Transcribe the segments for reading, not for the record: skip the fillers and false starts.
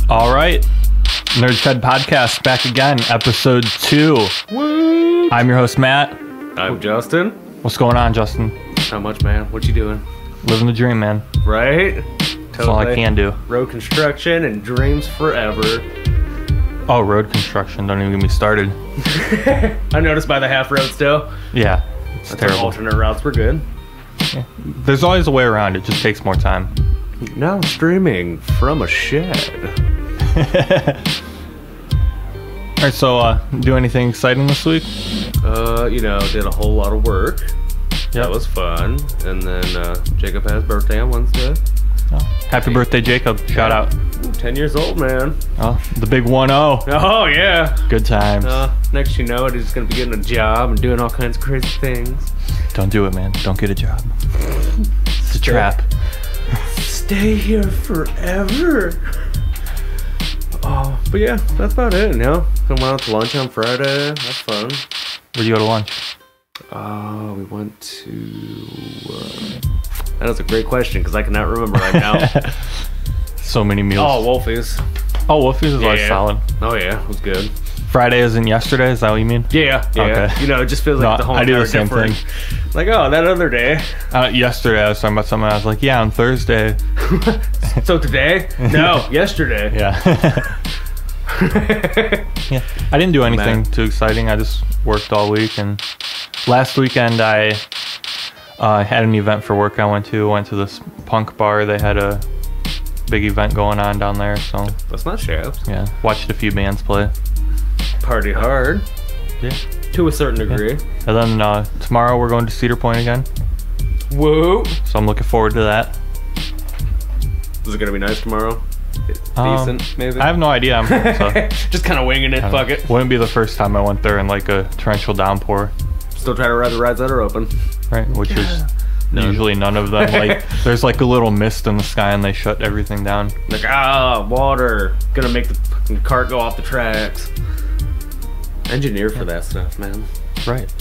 All right. Nerd Shed Podcast back again, episode 2. Woo! I'm your host, Matt. I'm Justin. What's going on, Justin? Not much, man. What you doing? Living the dream, man. Right? That's all I can do. Road construction and dreams forever. Oh, road construction. Don't even get me started. I noticed by the half road still. Yeah, it's That's terrible. Alternate routes were good. Yeah. There's always a way around it. Just takes more time. Now streaming from a shed. All right, so do anything exciting this week? Did a whole lot of work. Yep. That was fun. And then Jacob had his birthday on Wednesday. Oh, happy birthday, Jacob. Shout out. 10 years old, man. Oh, the big 1-0. Oh, yeah. Good times. Next you know it, he's going to be getting a job and doing all kinds of crazy things. Don't do it, man. Don't get a job. It's a trap. Stay here forever. Oh, but yeah, that's about it, you know? Went out to lunch on Friday. That's fun. Where'd you go to lunch? We went to... that was a great question, because I cannot remember right now. So many meals. Oh, Wolfie's. Oh, Wolfie's is always solid. Oh, yeah, it was good. Friday isn't yesterday, is that what you mean? Yeah. Okay. You know, it just feels like the whole I do the same different. thing. Like, oh, that other day. Yesterday I was talking about something, I was like, yeah, on Thursday. So today? No, yesterday. Yeah. Yeah. I didn't do anything too exciting. I just worked all week, and last weekend I had an event for work I went to this punk bar. They had a big event going on down there, so That's not shaft. yeah, watched a few bands play. Party hard. Yeah. To a certain degree. And then tomorrow we're going to Cedar Point again, Woo! so I'm looking forward to that. Is it gonna be nice tomorrow? Decent, maybe? I have no idea. Just kind of winging it, fuck it. Wouldn't be the first time I went there in like a torrential downpour, Still trying to ride the rides that are open. right? Which is usually none of them. Like there's like a little mist in the sky and they shut everything down. Like, water. Gonna make the fucking cart go off the tracks. Engineer for that stuff, man. Right.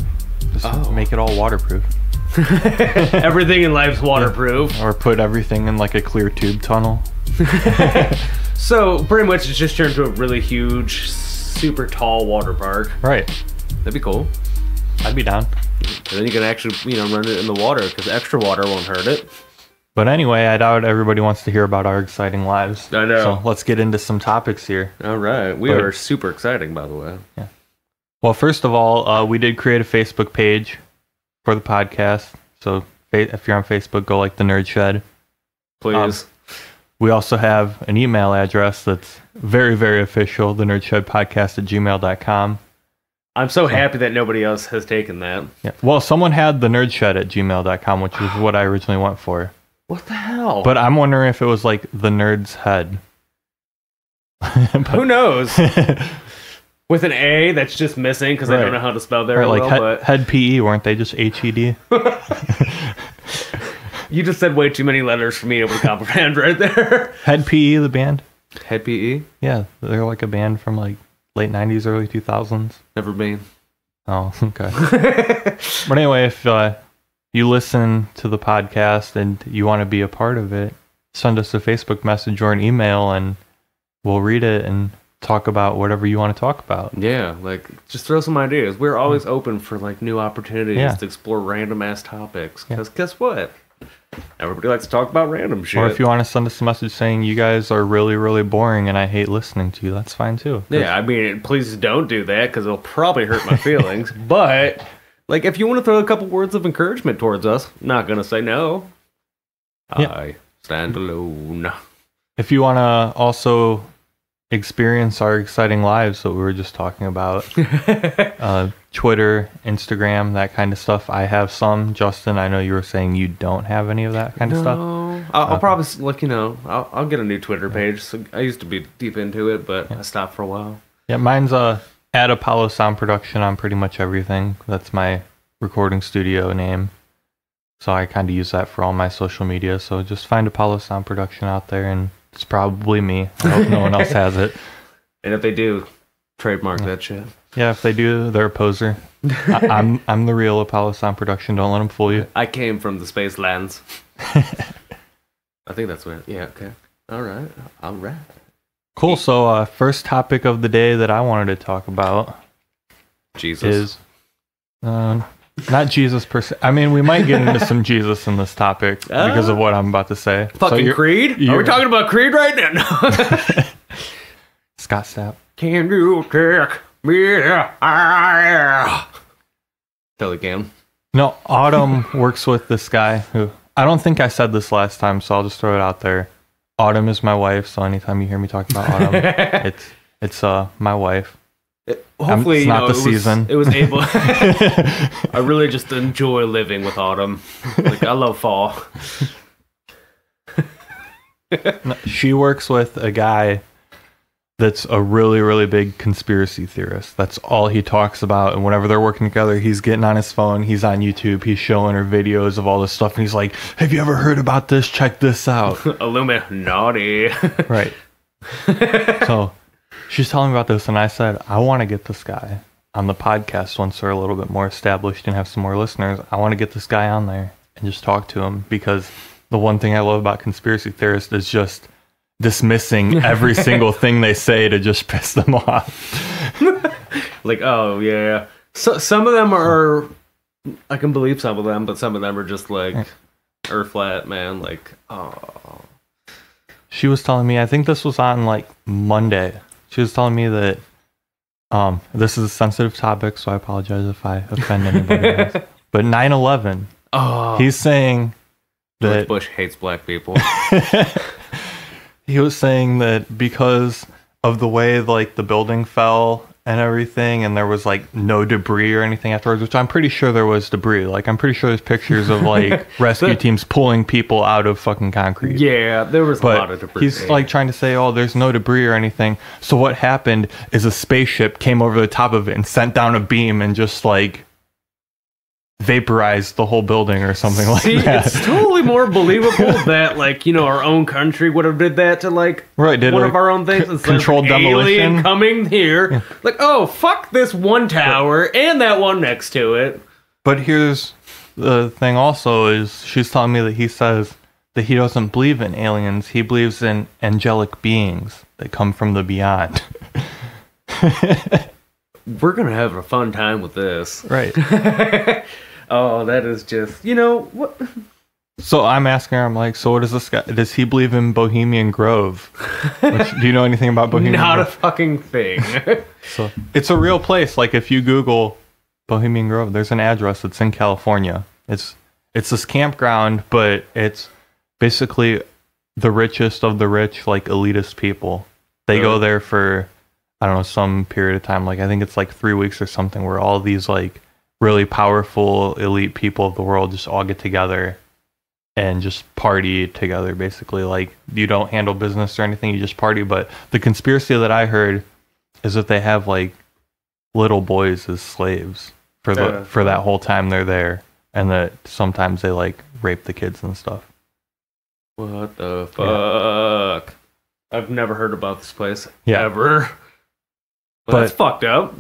Just make it all waterproof. Everything in life's waterproof. Or put everything in like a clear tube tunnel. So, pretty much it's just turned into a really huge, super tall water park. Right. That'd be cool. I'd be down. And then you can actually, run it in the water, because extra water won't hurt it. But anyway, I doubt everybody wants to hear about our exciting lives. I know. So let's get into some topics here. All right. We are super exciting, by the way. Yeah. Well, first of all, we did create a Facebook page for the podcast. So if you're on Facebook, go like the Nerd Shed. Please. We also have an email address that's very, very official, the nerdshed@gmail.com. I'm so happy that nobody else has taken that. Yeah. Well, someone had the nerdshed@gmail.com, which is what I originally went for. What the hell? But I'm wondering if it was like the Nerd's Head. Who knows? With an A that's just missing because I don't know how to spell there. Right, like but Head PE, weren't they just HED? You just said way too many letters for me to be able to comprehend right there. Head PE, the band? Head PE? Yeah, they're like a band from like late 90s, early 2000s. Never been. Oh, okay. But anyway, if you listen to the podcast and you want to be a part of it, send us a Facebook message or an email and we'll read it and talk about whatever you want to talk about. Yeah, like just throw some ideas. We're always open for like new opportunities to explore random ass topics. Because guess what? Everybody likes to talk about random shit. Or if you want to send us a message saying you guys are really, really boring and I hate listening to you, that's fine too. Yeah, I mean, please don't do that because it'll probably hurt my feelings. But, like, if you want to throw a couple words of encouragement towards us, not going to say no. Yeah. I stand alone. If you want to also experience our exciting lives that we were just talking about, Twitter, Instagram, that kind of stuff. I have some. Justin, I know you were saying you don't have any of that kind of stuff. I'll probably, like, I'll get a new Twitter page. So I used to be deep into it, but I stopped for a while. Yeah, mine's at Apollo Sound Production on pretty much everything. That's my recording studio name. So I kind of use that for all my social media. So just find Apollo Sound Production out there, and it's probably me. I hope no one else has it. And if they do, trademark that shit. Yeah, if they do, they're a poser. I'm the real Apollo Sound Production. Don't let them fool you. I came from the space lands. I think that's what. Yeah. Okay. All right. Cool. So, first topic of the day that I wanted to talk about Jesus. is not Jesus per se. I mean, we might get into some Jesus in this topic because of what I'm about to say. Fucking Creed? Are we talking about Creed right now? No. Scott Stapp. Can you take me? Totally can. No, Autumn works with this guy who, I don't think I said this last time, so I'll just throw it out there. Autumn is my wife, so anytime you hear me talk about Autumn, it's my wife. Hopefully, it's not the season. It was able. I really just enjoy living with Autumn. Like, I love fall. She works with a guy that's a really, really big conspiracy theorist. That's all he talks about. And whenever they're working together, he's getting on his phone, he's on YouTube, he's showing her videos of all this stuff, and he's like, have you ever heard about this? Check this out. Illuminati. Right. So she's telling me about this, and I said, I want to get this guy on the podcast once they're a little bit more established and have some more listeners. I want to get this guy on there and just talk to him, because the one thing I love about conspiracy theorists is just dismissing every single thing they say to just piss them off. Like, oh yeah. So some of them are, I can believe some of them, but some of them are just like, earth flat, man. Like, oh. She was telling me, I think this was on like Monday. She was telling me that this is a sensitive topic, so I apologize if I offend anybody else. But 9/11, he's saying that George Bush hates black people. He was saying that because of the way like the building fell and everything, and there was like no debris or anything afterwards, which I'm pretty sure there was debris. Like, I'm pretty sure there's pictures of like rescue teams pulling people out of fucking concrete. Yeah, there was a lot of debris. He's like trying to say, oh, there's no debris or anything. So what happened is a spaceship came over the top of it and sent down a beam and just like vaporized the whole building or something like that. It's totally more believable that, like, you know, our own country would have did that to like one of our own things. It's controlled like demolition alien coming here. Yeah. Like, oh, fuck this one tower and that one next to it. But here's the thing also is she's telling me that he says that he doesn't believe in aliens. He believes in angelic beings that come from the beyond. We're going to have a fun time with this. Right. Oh, that is just, you know, what? So I'm asking her, I'm like, so what does this guy, does he believe in Bohemian Grove? Do you know anything about Bohemian Not Grove? a fucking thing. So it's a real place. Like, if you Google Bohemian Grove, there's an address. It's in California. It's this campground, but it's basically the richest of the rich, like elitist people. They go there for, I don't know, some period of time. Like, I think it's like 3 weeks or something, where all these like really powerful elite people of the world just all get together and just party together. Basically, like, you don't handle business or anything, you just party. But the conspiracy that I heard is that they have like little boys as slaves for that whole time they're there, and that sometimes they like rape the kids and stuff. What the fuck? Yeah. I've never heard about this place ever. But that's fucked up.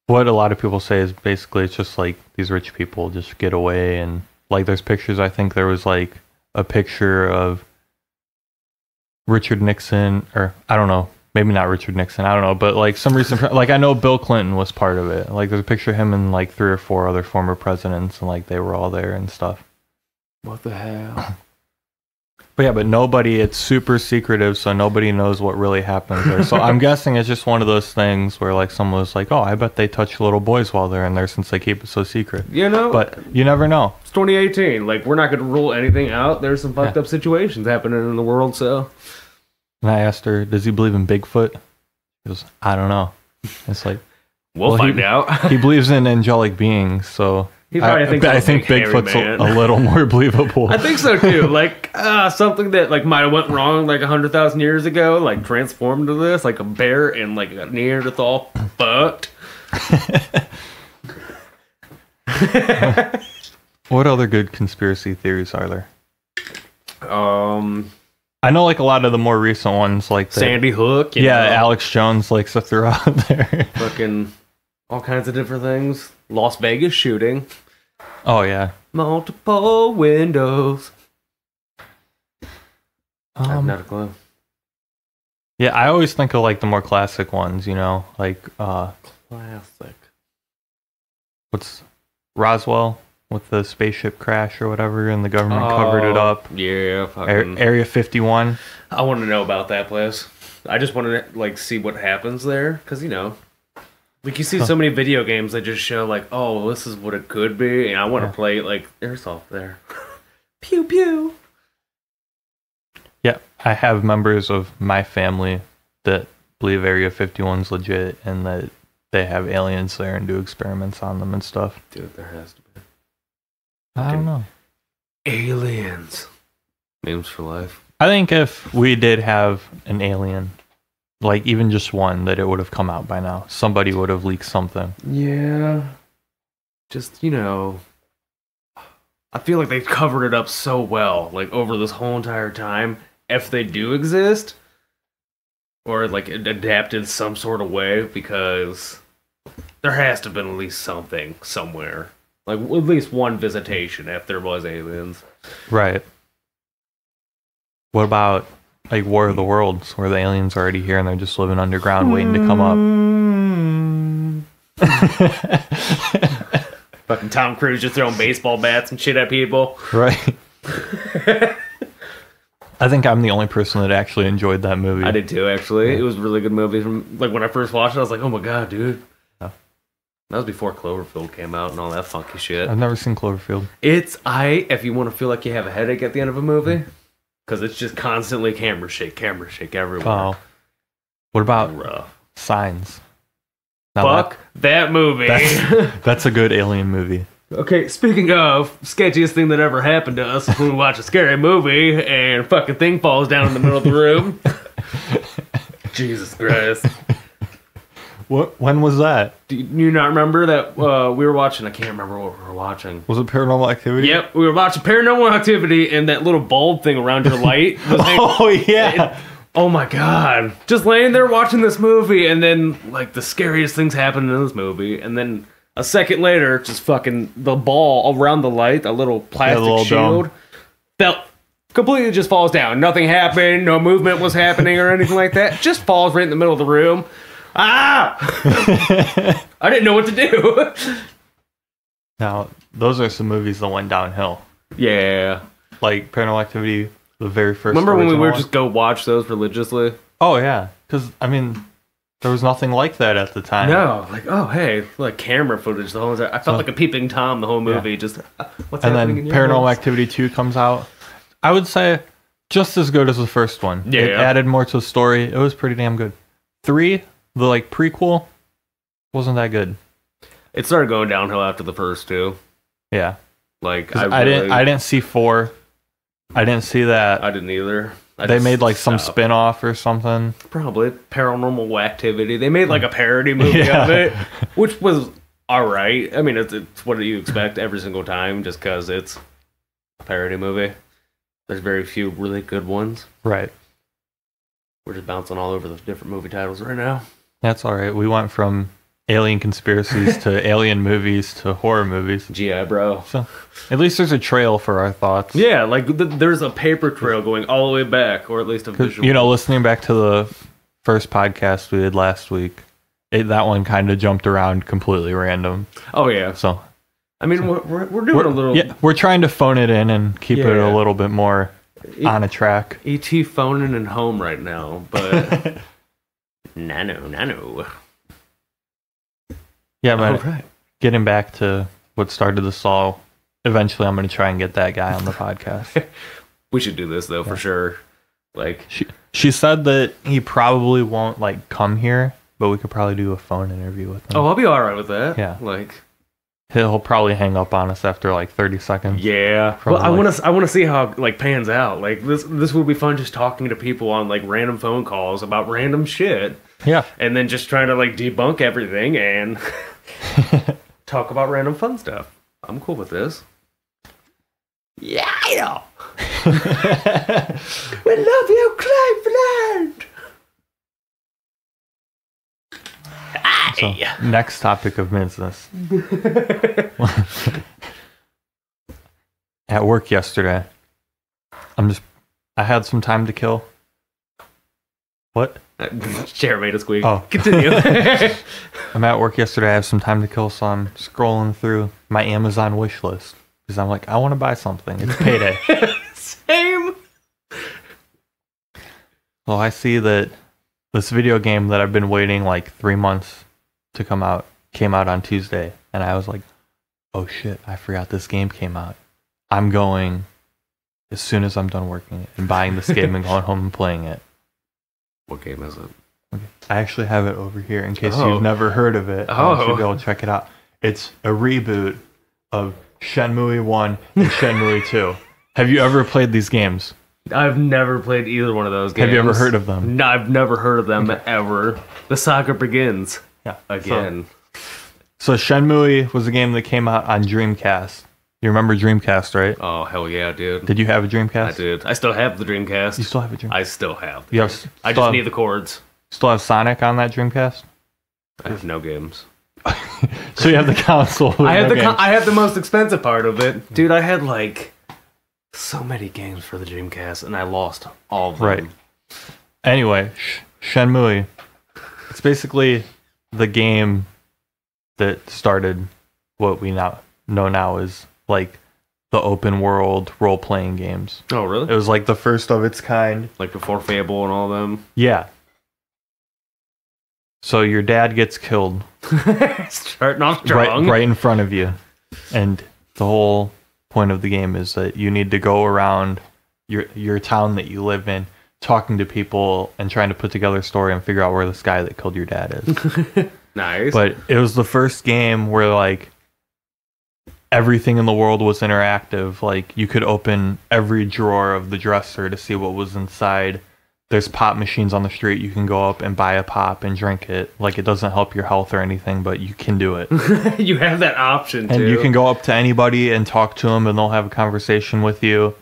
What a lot of people say is basically it's just like these rich people just get away, and like there's pictures. I think there was like a picture of Richard Nixon, or I don't know, maybe not Richard Nixon, I don't know, but like some recent, like I know Bill Clinton was part of it. Like there's a picture of him and like 3 or 4 other former presidents, and like they were all there and stuff. What the hell? But yeah, but nobody, it's super secretive, so nobody knows what really happens there. So I'm guessing it's just one of those things where like someone was like, oh, I bet they touch little boys while they're in there since they keep it so secret. You know? But you never know. It's 2018. Like, we're not going to rule anything out. There's some fucked up situations happening in the world, so. And I asked her, does he believe in Bigfoot? She goes, I don't know. It's like, we'll find out. He believes in angelic beings, so I think Bigfoot's a little more believable. I think so too. Like something that like might have went wrong like 100,000 years ago, like transformed to this, like a bear and like a Neanderthal fucked. What other good conspiracy theories are there? I know like a lot of the more recent ones, like Sandy Hook. You know, Alex Jones likes to throw out there. Fucking all kinds of different things. Las Vegas shooting. Oh yeah. Multiple windows. I have not a clue. Yeah, I always think of like the more classic ones, like Classic. what's Roswell with the spaceship crash or whatever, and the government covered it up. Yeah, fucking. Area 51. I want to know about that place. I just want to like see what happens there, because like you see so many video games that just show like, oh, this is what it could be, and I want to play like airsoft there. Pew pew. Yeah, I have members of my family that believe Area 51's legit and that they have aliens there and do experiments on them and stuff. Dude, there has to be. I don't know. Aliens. Memes for life. I think if we did have an alien, like even just one, that it would have come out by now. Somebody would have leaked something. Yeah. Just, I feel like they've covered it up so well, like over this whole entire time. If they do exist, or like adapted some sort of way, because there has to have been at least something somewhere. Like at least one visitation if there was aliens. Right. What about like War of the Worlds, where the aliens are already here and they're just living underground waiting to come up? Fucking Tom Cruise just throwing baseball bats and shit at people. Right. I think I'm the only person that actually enjoyed that movie. I did too, actually. It was a really good movie. From like when I first watched it, I was like, oh my god, dude. Yeah. That was before Cloverfield came out and all that funky shit. I've never seen Cloverfield. If you want to feel like you have a headache at the end of a movie, because it's just constantly camera shake everywhere. Oh. What about rough. Signs? Now Fuck that movie. That's a good alien movie. Okay, speaking of sketchiest thing that ever happened to us, when we watch a scary movie and fucking thing falls down in the middle of the room. Jesus Christ. When was that? Do you not remember that we were watching? I can't remember what we were watching. Was it Paranormal Activity? Yep, we were watching Paranormal Activity, and that little bulb thing around your light was Oh, yeah. oh my god. Just laying there watching this movie, and then, like, the scariest things happen in this movie, and then a second later, just fucking the ball around the light, a little plastic little shield, completely just falls down. Nothing happened, no movement was happening or anything like that. Just falls right in the middle of the room. Ah! I didn't know what to do. Now, those are some movies that went downhill. Yeah. Like Paranormal Activity, the very first. Remember when we original would one? just go watch those religiously? Oh, yeah. Because, I mean, there was nothing like that at the time. No. Like, oh, hey, like camera footage the whole time. I felt like a peeping Tom the whole movie. Yeah. Just, what's And happening then in your Paranormal house? Activity 2 comes out. I would say just as good as the first one. Yeah. It added more to the story. It was pretty damn good. 3, the like prequel, wasn't that good. It started going downhill after the first two. Yeah. Like, I didn't see 4. I didn't see that. I didn't either. They made like some spin-off or something. Probably Paranormal Activity. They made like a parody movie of it, which was alright. I mean, it's what do you expect every single time just because it's a parody movie. There's very few really good ones. Right. We're just bouncing all over the different movie titles right now. That's all right. We went from alien conspiracies to alien movies to horror movies. GI bro. So at least there's a trail for our thoughts. Yeah, like there's a paper trail going all the way back, or at least a visual. You know, listening back to the first podcast we did last week, that one kind of jumped around completely random. Oh yeah. So I mean, we're doing a little. Yeah, we're trying to phone it in and keep it a little bit more on a track. ET phoning in home right now, but nano. Yeah, man. Right. Getting back to what started this all, eventually I'm going to try and get that guy on the podcast. We should do this though for sure. Like she said that he probably won't like come here, but we could probably do a phone interview with him. Oh, I'll be all right with that. Yeah. Like he'll probably hang up on us after like 30 seconds. yeah. Well, I want to see how it like pans out. Like this would be fun just talking to people on like random phone calls about random shit. Yeah. And then just trying to like debunk everything and talk about random fun stuff. I'm cool with this. Yeah, I know. We love you, Cleveland. So, next topic of business. At work yesterday, I had some time to kill. What? Chair made a squeak. Oh. Continue. I'm at work yesterday. I have some time to kill, so I'm scrolling through my Amazon wish list because I'm like, I want to buy something. It's payday. Same. Well, I see that this video game that I've been waiting like 3 months to come out came out on Tuesday, and I was like, oh shit, I forgot this game came out. I'm going as soon as I'm done working and buying this game and going home and playing it. What game is it? Okay. I actually have it over here in case you've never heard of it. Oh. You should be able to check it out. It's a reboot of Shenmue 1 and Shenmue 2. Have you ever played these games? I've never played either one of those games. Have you ever heard of them? No, I've never heard of them ever. The saga begins. Yeah. Again. So Shenmue was a game that came out on Dreamcast. You remember Dreamcast, right? Oh, hell yeah, dude. Did you have a Dreamcast? I did. I still have the Dreamcast. You still have a Dreamcast? I still have the You have, Dreamcast. I just need the cords. Still have Sonic on that Dreamcast? I have no games. So you have the console. I have the most expensive part of it. Dude, I had like so many games for the Dreamcast and I lost all of them. Right. Anyway, Shenmue. It's basically the game that started what we now know as like the open world role-playing games. Oh, really? It was like the first of its kind. Like before Fable and all them? Yeah. So your dad gets killed. Starting off strong. Right in front of you. And the whole point of the game is that you need to go around your town that you live in, talking to people and trying to put together a story and figure out where this guy that killed your dad is. Nice. But it was the first game where like everything in the world was interactive. Like you could open every drawer of the dresser to see what was inside. There's pop machines on the street. You can go up and buy a pop and drink it. Like it doesn't help your health or anything, but you can do it. You have that option too. And you can go up to anybody and talk to them and they'll have a conversation with you.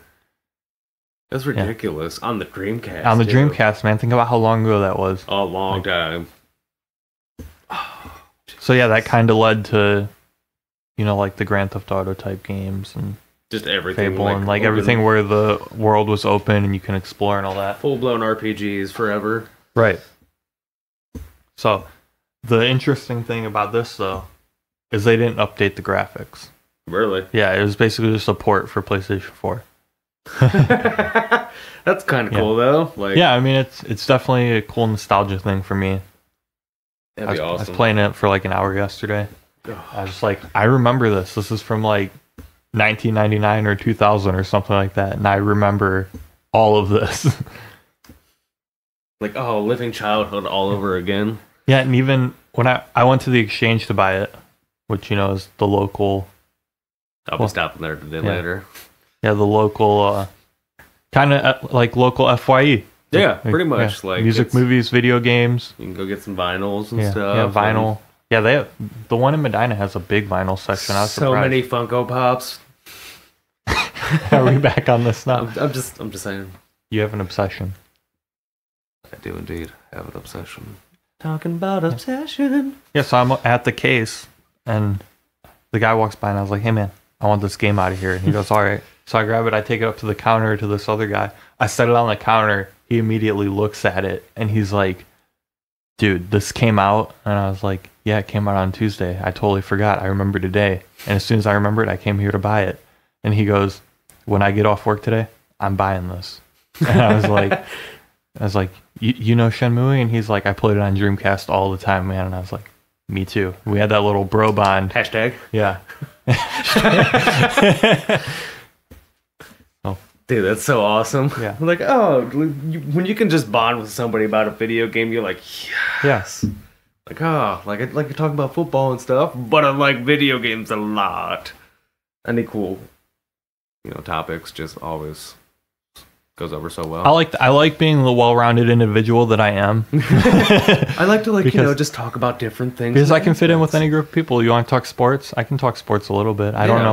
That's ridiculous. Yeah. On the Dreamcast. On the Dreamcast, man. Think about how long ago that was. A long time. So yeah, that kind of led to, you know, like the Grand Theft Auto type games and just everything. Fable and like everything where the world was open and you can explore and all that. Full-blown RPGs forever. Right. So the interesting thing about this though is they didn't update the graphics. Really? Yeah, it was basically just a port for PlayStation 4. That's kind of cool though. Like, yeah, I mean it's definitely a cool nostalgia thing for me. That'd be awesome. I was playing it for like an hour yesterday. I was like, I remember this. This is from like 1999 or 2000 or something like that, and I remember all of this. Like, oh, living childhood all over again. Yeah, and even when I went to the exchange to buy it, which you know is the local. I'll be stopping there today later. Yeah, the local, kind of like local FYE. Yeah, pretty much. Yeah. Like music, movies, video games. You can go get some vinyls and stuff. Yeah, vinyl. Yeah, they have, the one in Medina has a big vinyl section. I was so surprised. many Funko Pops. Are we back on this now? I'm just saying. You have an obsession. I do indeed have an obsession. Talking about obsession. Yeah, so I'm at the case, and the guy walks by, and I was like, "Hey, man, I want this game out of here." And he goes, "All right." So I grab it, I take it up to the counter to this other guy. I set it on the counter. He immediately looks at it, and he's like, "Dude, this came out." And I was like, "Yeah, it came out on Tuesday. I totally forgot. I remember today." And as soon as I remembered, I came here to buy it. And he goes, "When I get off work today, I'm buying this." And I was like, you know Shenmue? And he's like, "I played it on Dreamcast all the time, man." And I was like, "Me too." We had that little bro bond. Hashtag. Yeah. Oh, dude, that's so awesome. Yeah. Like, oh, when you can just bond with somebody about a video game, you're like, yes. Like, oh, like you're talking about football and stuff, but I like video games a lot. Any cool, topics just always goes over so well. I like being the well-rounded individual that I am. I like to just talk about different things because I can fit in with any group of people. You want to talk sports? I can talk sports a little bit. I don't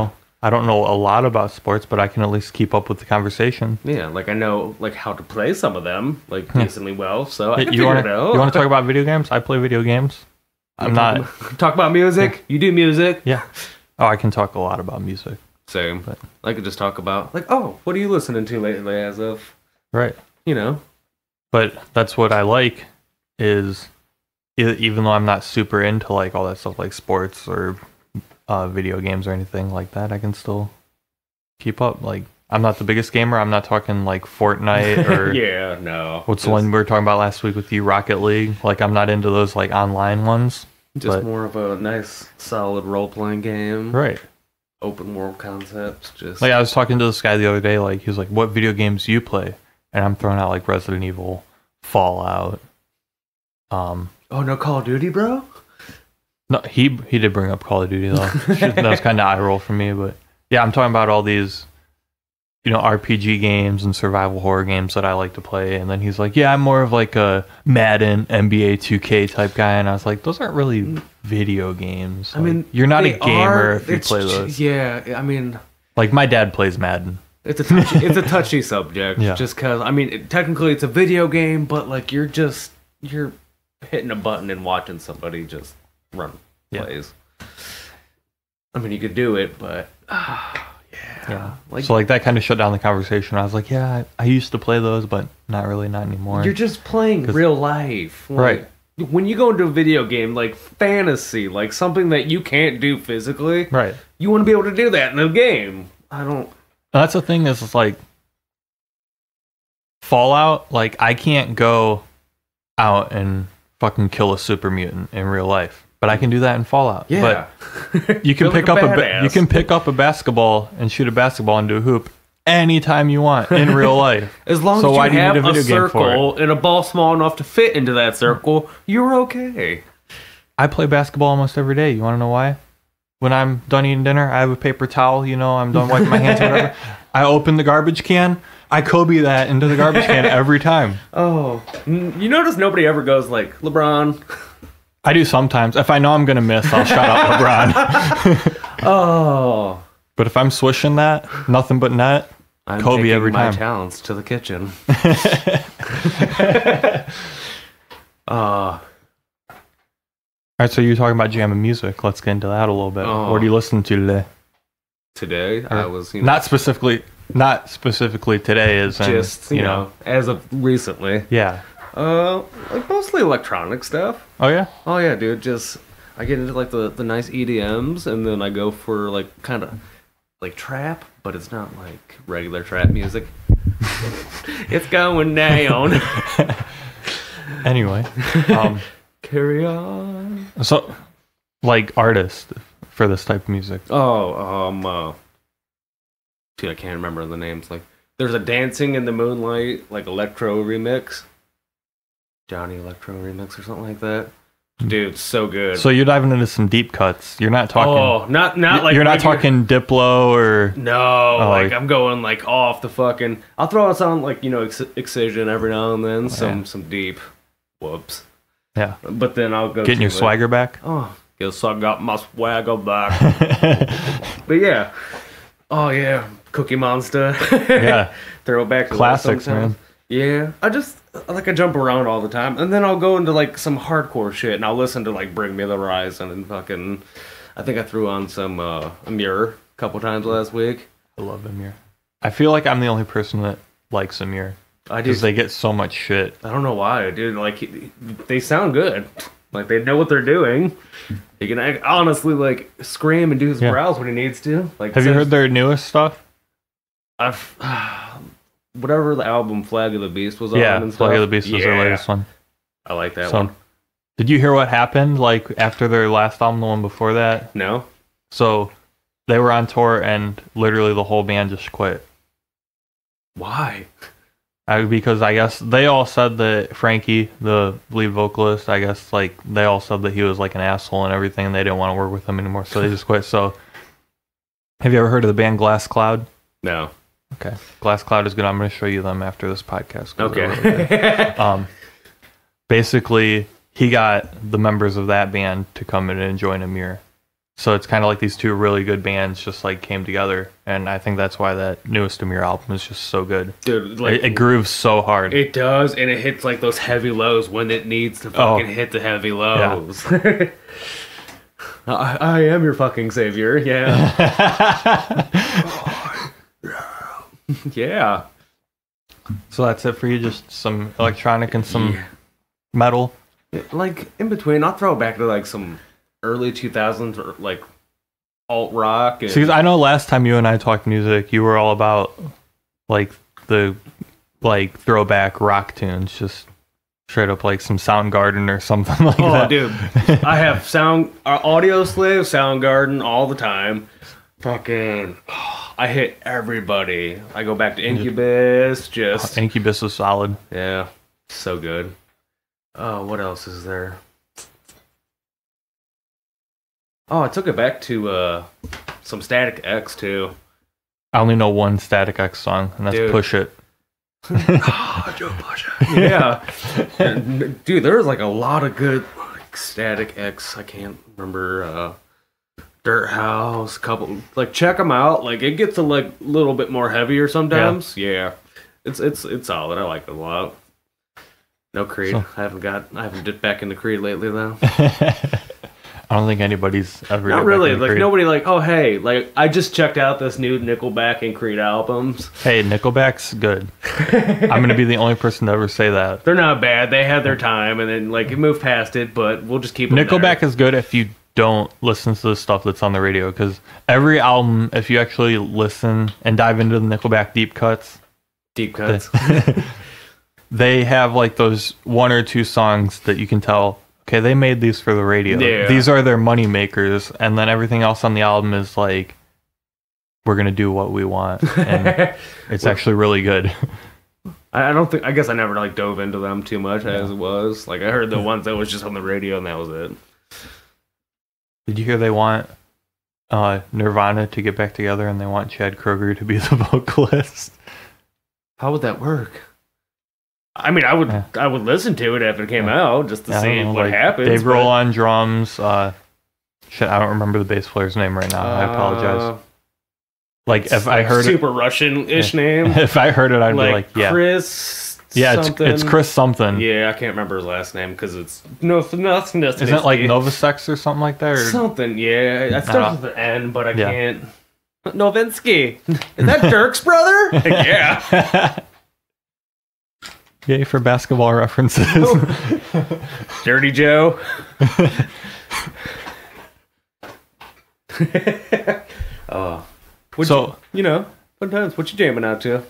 know a lot about sports, but I can at least keep up with the conversation. Yeah, like I know how to play some of them decently well, so I can figure it out. You want to talk about video games? I play video games. Talk about music. Yeah. You do music. Yeah. Oh, I can talk a lot about music. Same. But I could just talk about what are you listening to lately as of right. But that's what I like is even though I'm not super into like all that stuff like sports or video games or anything like that, I can still keep up. Like, I'm not the biggest gamer. I'm not talking like Fortnite or yeah, no. What's the one we were talking about last week with you, Rocket League? Like, I'm not into those like online ones. Just more of a nice, solid role-playing game. Right. Open world concepts. Just like, I was talking to this guy the other day. Like, he was like, "What video games do you play?" And I'm throwing out like Resident Evil, Fallout. Oh, no Call of Duty, bro? No, he did bring up Call of Duty though. That was kind of eye roll for me, but yeah, I'm talking about all these, RPG games and survival horror games that I like to play. And then he's like, "Yeah, I'm more of like a Madden, NBA 2K type guy." And I was like, "Those aren't really video games. I mean, you're not a gamer if you play those." Yeah, I mean, like my dad plays Madden. It's a touchy subject. Yeah. Just because technically it's a video game, but like you're hitting a button and watching somebody just run plays. I mean, you could do it, but yeah. So like that kind of shut down the conversation. I was like, yeah, I used to play those, but not anymore. You're just playing real life, right? When you go into a video game like fantasy, like something that you can't do physically, right? You want to be able to do that in a game. That's the thing is like Fallout. Like I can't go out and fucking kill a super mutant in real life, but I can do that in Fallout. Yeah, but you can pick up a basketball and shoot a basketball into a hoop anytime you want in real life. As long as you have a circle and a ball small enough to fit into that circle, you're okay. I play basketball almost every day. You want to know why? When I'm done eating dinner, I have a paper towel. I'm done wiping my hands or whatever. I open the garbage can. I Kobe that into the garbage can every time. Oh, you notice nobody ever goes like, "LeBron." I do sometimes. If I know I'm going to miss, I'll shout out LeBron. Oh. But if I'm swishing that, nothing but net, I'm Kobe every time. My talents to the kitchen. All right, so you're talking about jamming music. Let's get into that a little bit. What are you listening to today? Today, I was not specifically today, as just as of recently. Yeah. Like mostly electronic stuff. Oh yeah. Oh yeah, dude. Just I get into like the nice EDMs, and then I go for like kind of like trap, but it's not like regular trap music. It's going down. Anyway. Carry on. So, like artists for this type of music. Dude, I can't remember the names. Like, there's a Dancing in the Moonlight, like electro remix, Johnny Electro remix or something like that. Dude, so good. So you're diving into some deep cuts. You're not talking. Oh, not like you're not talking Diplo or no. Like I'm going like off the fucking. I'll throw out some like Excision every now and then. Some deep. Whoops. Yeah. But then I'll go getting your swagger back. Oh, guess I got my swagger back. But yeah. Oh yeah, Cookie Monster. Yeah. Throwback classics, man. Yeah. I jump around all the time, and then I'll go into like some hardcore shit, and I'll listen to like Bring Me the Horizon and fucking. I think I threw on some Amir a couple times last week. I love Amir. I feel like I'm the only person that likes Amir. I do. Because they get so much shit. I don't know why, dude. Like, they sound good. Like, they know what they're doing. He can honestly, like, scream and do his growls when he needs to. Like, have you heard their newest stuff? Whatever the album Flag of the Beast was on and stuff. Flag of the Beast was their latest one. I like that one. Did you hear what happened, like, after their last album, the one before that? No. So, they were on tour, and literally the whole band just quit. Why? Because I guess they all said that Frankie, the lead vocalist, I guess like they all said that he was like an asshole and everything, and they didn't want to work with him anymore, so they just quit. So, have you ever heard of the band Glass Cloud? No. Okay, Glass Cloud is good. I'm going to show you them after this podcast. Okay. Basically, he got the members of that band to come in and join Amir. So it's kind of like these two really good bands just like came together, and I think that's why that newest Amir album is just so good. Dude, like it grooves so hard. It does, and it hits like those heavy lows when it needs to fucking hit the heavy lows. Yeah. I am your fucking savior. Yeah. Yeah. So that's it for you. Just some electronic and some metal. Like in between, I'll throw it back to like some early 2000s or like alt rock. And... See, 'cause I know last time you and I talked music, you were all about like the like throwback rock tunes, just straight up like some Soundgarden or something like that. Oh, dude, I have Audio Slave, Soundgarden all the time. Fucking, I hit everybody. I go back to Incubus. Just Incubus was solid. yeah, so good. Oh, what else is there? Oh, I took it back to some Static X too. I only know one Static X song, and that's Dude. Push It. Oh, Joe Push It. Yeah, and, dude, there's like a lot of good like, Static X. I can't remember. Dirt House, couple like check them out. Like it gets a like little bit more heavier sometimes. Yeah, it's solid. I like it a lot. No Creed. So, I haven't dipped back into Creed lately though. I don't think anybody's ever. Not dipped really. back into Like Creed. nobody like, oh hey, like I just checked out this new Nickelback and Creed albums. Hey, Nickelback's good. I'm gonna be the only person to ever say that. They're not bad. They had their time and then like moved past it, but we'll just keep them Nickelback there. is good if you don't listen to the stuff that's on the radio, because every album, if you actually listen and dive into the Nickelback deep cuts, Deep cuts. they have like those one or two songs that you can tell, okay, they made these for the radio. Yeah. These are their money makers, and then everything else on the album is like, we're gonna do what we want, and it's actually really good. I don't think. I guess I never like dove into them too much as it was. Like I heard the ones that was just on the radio and that was it. Did you hear they want Nirvana to get back together, and they want Chad Kroeger to be the vocalist? How would that work? I mean, I would listen to it if it came out just to Yeah, I see don't know, what like, happens. Dave but- Grohl on drums. Shit, I don't remember the bass player's name right now. I apologize. Like if I heard super Russian-ish name, if I heard it, I'd be like, yeah, Chris. yeah, something. it's Chris something. Yeah, I can't remember his last name because it's nothing. Isn't Isn't it like Novosex or something like that? Or? something? Yeah, it starts with an N, but I Yeah. can't. Novinsky. Is that Dirk's brother? Yeah. Yay for basketball references. Dirty Joe. Oh. So Sometimes what you jamming out to?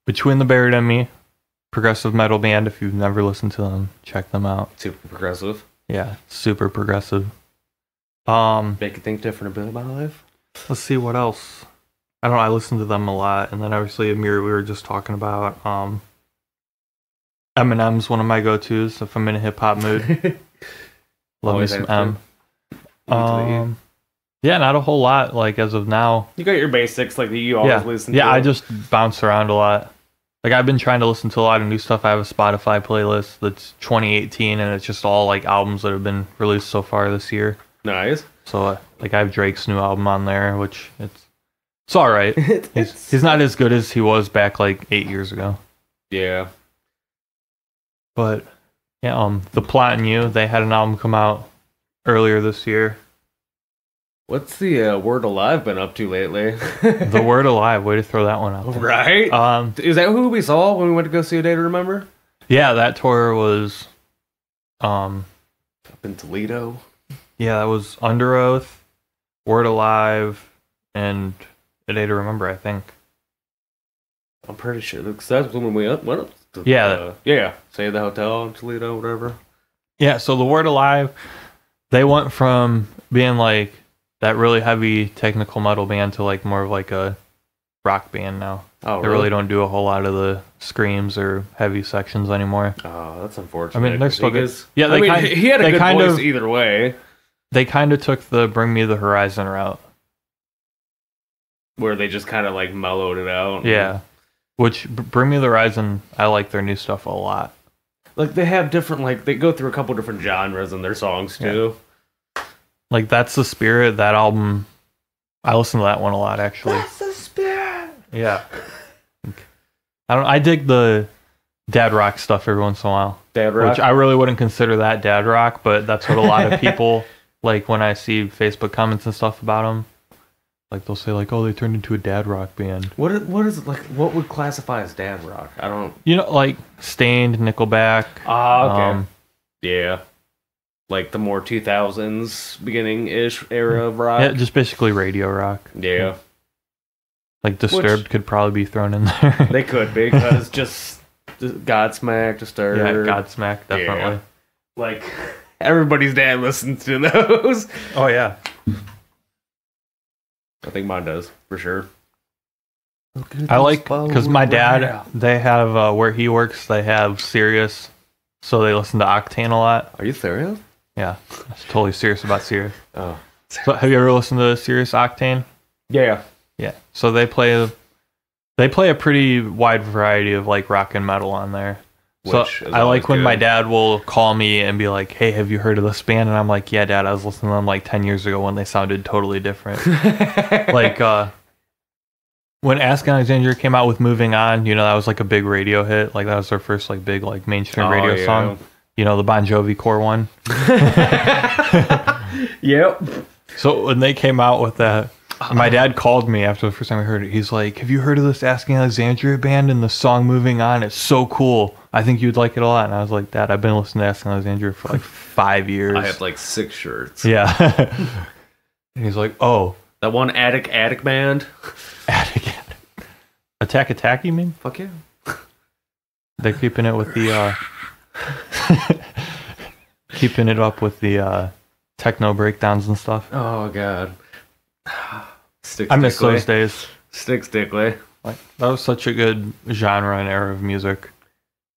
Between the Buried and Me, progressive metal band. If you've never listened to them, check them out. Super progressive. Yeah, super progressive. Make you think different about my life. Let's see what else. I don't know. I listen to them a lot, and then obviously Amir, we were just talking about. Eminem's one of my go-tos if I'm in a hip hop mood. Love me Always some have to. M. Yeah, not a whole lot. Like as of now. You got your basics like you always listen to. Yeah, I just bounce around a lot. Like I've been trying to listen to a lot of new stuff. I have a Spotify playlist that's 2018, and it's just all like albums that have been released so far this year. Nice. So like I have Drake's new album on there, which it's all right. He's not as good as he was back like 8 years ago. Yeah. But yeah, The Plot in You, they had an album come out earlier this year. What's the Word Alive been up to lately? The Word Alive, way to throw that one out there. Right? Is that who we saw when we went to go see A Day to Remember? Yeah, that tour was Up in Toledo. yeah, that was Under Oath, Word Alive, and A Day to Remember, I think. I'm pretty sure that's when we went up to Yeah. Say the Hotel in Toledo, whatever. Yeah, so the Word Alive, they went from being like that really heavy technical metal band to like more of like a rock band now. Oh, They really don't do a whole lot of the screams or heavy sections anymore. Oh, that's unfortunate. I mean, they're still good. Because, Yeah, I mean, he had a they good kind voice of- either way. They kind of took the Bring Me the Horizon route. Where they just kind of like mellowed it out. Yeah. Which, Bring Me the Horizon, I like their new stuff a lot. Like they have different, like they go through a couple different genres in their songs too. Like, That's the Spirit, that album, I listen to that one a lot, actually. That's the spirit. Yeah. I dig the dad rock stuff every once in a while. Dad rock. Which I really wouldn't consider that dad rock, but that's what a lot of people, like when I see Facebook comments and stuff about them, Like they'll say like, oh, they turned into a dad rock band. What is like? What would classify as dad rock? I don't. You know, like Stained, Nickelback. Ah, okay. Yeah. Like the more 2000s beginning-ish era of rock. Yeah, just basically radio rock. Yeah. Like Disturbed could probably be thrown in there. They could be, because just Godsmack, Disturbed. Yeah, Godsmack, definitely. Yeah. Like, everybody's dad listens to those. Oh, yeah. I think mine does, for sure. I like, because my dad, they have, where he works, they have Sirius, so they listen to Octane a lot. Are you serious? Yeah, I'm totally serious about Sirius. Oh. So have you ever listened to Sirius Octane? Yeah. Yeah. So they play a pretty wide variety of like rock and metal on there. So I like when my dad will call me and be like, "Hey, have you heard of this band?" And I'm like, "Yeah, Dad, I was listening to them like 10 years ago when they sounded totally different." Like when Ask Alexandria came out with Moving On, you know, that was like a big radio hit. Like that was their first like big like mainstream radio song. You know, the Bon Jovi core one. Yep. So when they came out with that, my dad called me after the first time I heard it. He's like, "Have you heard of this Asking Alexandria band and the song Moving On? It's so cool. I think you'd like it a lot." And I was like, "Dad, I've been listening to Asking Alexandria for like 5 years. I have like 6 shirts. Yeah." And he's like, "Oh. That one Attic band? Attic. Attack, you mean?" Fuck yeah. They're keeping it with the, keeping it up with the techno breakdowns and stuff. Oh, God. I miss those days. Stick Stickly. Like that was such a good genre and era of music.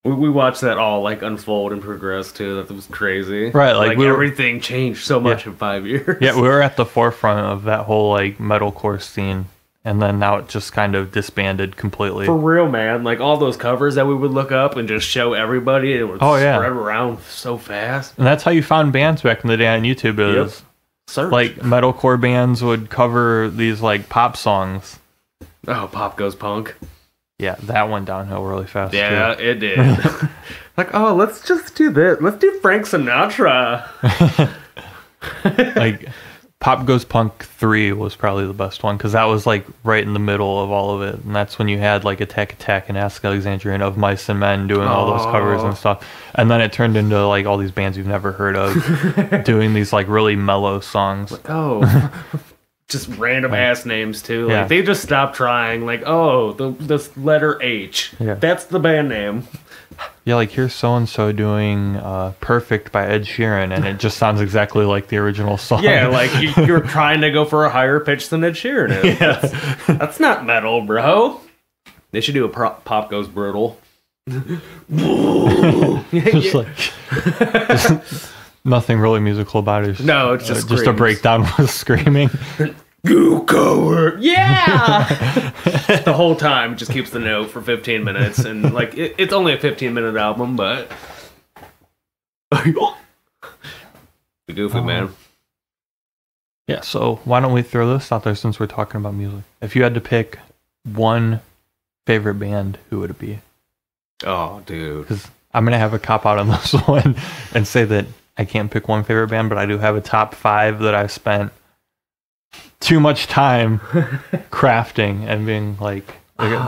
We watched that all like unfold and progress too. That was crazy. Right, like everything changed so much in 5 years. Yeah, we were at the forefront of that whole like metalcore scene, and then now it just kind of disbanded completely. For real, man. Like all those covers that we would look up and just show everybody, it would spread around so fast. And that's how you found bands back in the day on YouTube. Is search. Like metalcore bands would cover these like pop songs. Oh, Pop Goes Punk. Yeah, that went downhill really fast. Yeah, too. it did. Like, oh, let's just do this. Let's do Frank Sinatra. Like, Pop Goes Punk 3 was probably the best one, because that was like right in the middle of all of it. And that's when you had like Attack and Ask Alexandria and Of Mice and Men doing all those covers and stuff. And then it turned into like all these bands you've never heard of doing these like really mellow songs. Like, oh, just random ass names too. Like they just stopped trying. Like, oh, this letter H. Yeah. That's the band name. Yeah, like here's so and so doing "Perfect" by Ed Sheeran, and it just sounds exactly like the original song. Yeah, like you're trying to go for a higher pitch than Ed Sheeran is. Yeah. That's not metal, bro. They should do a Pop Goes Brutal. Just like nothing really musical about it. No, it's just a breakdown with screaming. You coward! Yeah! The whole time it just keeps the note for 15 minutes, and like it's only a 15-minute album, but the goofy man. Yeah, so why don't we throw this out there since we're talking about music? If you had to pick one favorite band, who would it be? Oh, dude. Because I'm gonna have a cop out on this one and say that I can't pick one favorite band, but I do have a top 5 that I've spent too much time crafting and being like,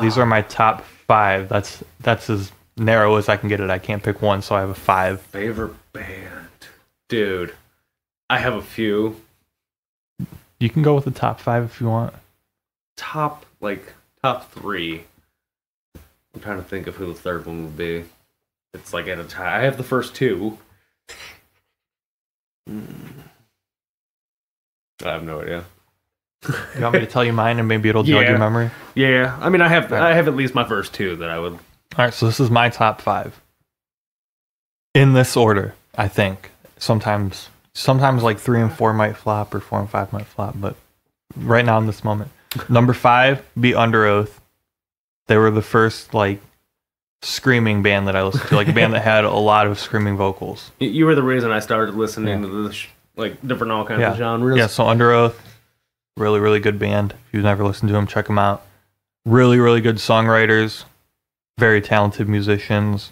these are my top 5. That's as narrow as I can get it. I can't pick one, so I have a 5. Favorite band, dude. I have a few. You can go with the top 5 if you want. Top 3. I'm trying to think of who the third one would be. It's like at a tie. I have the first 2. I have no idea. You want me to tell you mine and maybe it'll jog your memory? Yeah. I mean, I have at least my first 2 that I would. All right, so this is my top 5. In this order, I think. Sometimes like 3 and 4 might flop or 4 and 5 might flop, but right now in this moment. Number 5, be Under Oath. They were the first like screaming band that I listened to, like a band that had a lot of screaming vocals. You were the reason I started listening to this, like different all kinds of genres. Yeah, so Under Oath, really, really good band. If you've never listened to them, check them out. Really, really good songwriters, very talented musicians.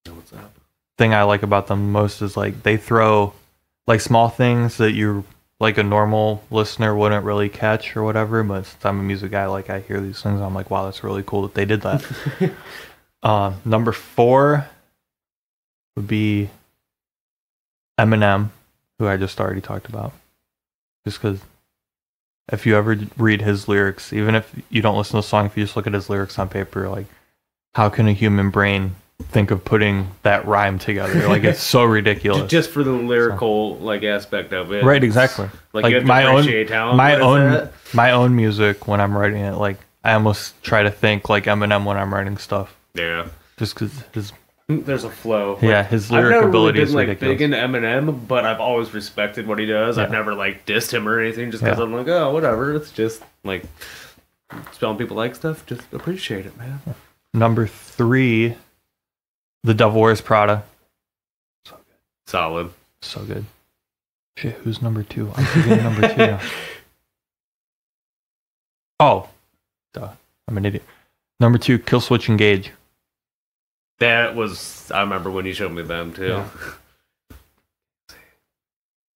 What's up? Thing I like about them most is like they throw like small things that you like a normal listener wouldn't really catch or whatever, but since I'm a music guy, like I hear these things, I'm like, wow, that's really cool that they did that. Number 4 would be Eminem, who I just already talked about. Just because if you ever read his lyrics, even if you don't listen to the song, if you just look at his lyrics on paper, like, how can a human brain think of putting that rhyme together? Like, it's so ridiculous. Just for the lyrical like aspect of it, right? Exactly. Like you have to appreciate talent. My own music when I'm writing it, like I almost try to think like Eminem when I'm writing stuff. Yeah. Just because there's a flow. Like, yeah, his lyric ability is ridiculous. I've never really been like big into Eminem, but I've always respected what he does. I've never like dissed him or anything, just because I'm like, oh, whatever. It's just like spelling people like stuff. Just appreciate it, man. Number 3, The Devil Wears Prada. So good. Solid. So good. Shit, who's number 2? I'm forgetting number 2 now. Oh, duh. I'm an idiot. Number 2, Kill Switch Engage. That was, I remember when you showed me them too. Yeah.